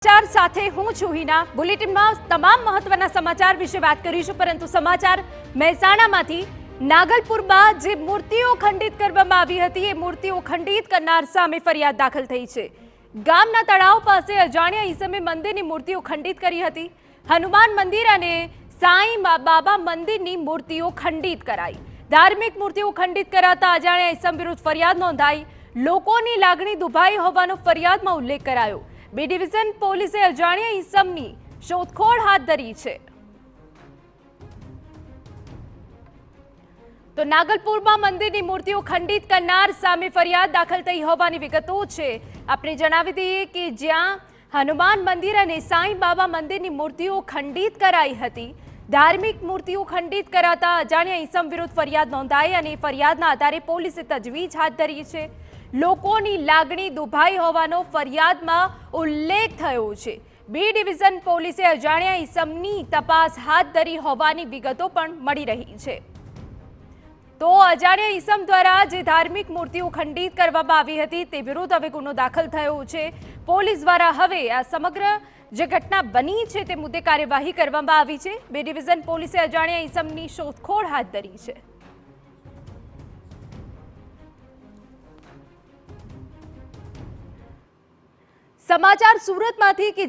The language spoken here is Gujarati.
समाचार साथे हूँ છું હિના બુલેટિનમાં તમામ મહત્વના સમાચાર વિશે વાત કરીશું પરંતુ સમાચાર મહેસાણામાંથી નાગલપુરમાં જે મૂર્તિઓ ખંડિત કરવામાં આવી હતી એ મૂર્તિઓ ખંડિત કરનાર સામે ફરિયાદ દાખલ થઈ છે। ગામના તળાવ પાસે અજાણ્યા ઈસમે મંદિરની મૂર્તિઓ ખંડિત કરી હતી। હનુમાન મંદિર અને સાંઈ બાબા મંદિરની મૂર્તિઓ ખંડિત કરાઈ। ધાર્મિક મૂર્તિઓ ખંડિત કરાતા અજાણ્યા ઈસમ વિરુદ્ધ ફરિયાદ નોંધાઈ। લોકોની લાગણી દુભાઈ હોવાનો ફરિયાદમાં ઉલ્લેખ કરાયો। बी डिविजन પોલીસે અજાણ્યા ઈસમની શોધખોળ હાથ ધરી છે। તો નાગલપુરમાં મંદિરની મૂર્તિઓ ખંડિત કરનાર સામે ફરિયાદ દાખલ થઈ હોવાની વિગતો છે। આપણે જણાવી દઈએ કે જ્યાં હનુમાન મંદિર અને સાંઈ બાબા મંદિરની મૂર્તિઓ ખંડિત કરાઈ હતી, ધાર્મિક મૂર્તિઓ ખંડિત કરાતા અજાણ્યા ઈસમ વિરુદ્ધ ફરિયાદ નોંધાઈ અને ફરિયાદના આધારે પોલીસે તજવીજ હાથ ધરી છે। લોકોની લાગણી દુભાઈ હોવાનો ફરિયાદમાં ઉલ્લેખ થયો છે। બી ડિવિઝન પોલીસે અજાણ્યા ઈસમની તપાસ હાથ ધરી હોવાની વિગતો પણ મળી રહી છે। તો અજાણ્યા ઈસમ દ્વારા જે ધાર્મિક મૂર્તિઓ ખંડિત કરવામાં આવી હતી તે વિરુદ્ધ હવે ગુનો દાખલ થયો છે। પોલીસ દ્વારા હવે આ સમગ્ર જે ઘટના બની છે તે મુદ્દે કાર્યવાહી કરવામાં આવી છે। બી ડિવિઝન પોલીસે અજાણ્યા ઈસમની શોધખોળ હાથ ધરી છે। समाचार सूरत में कि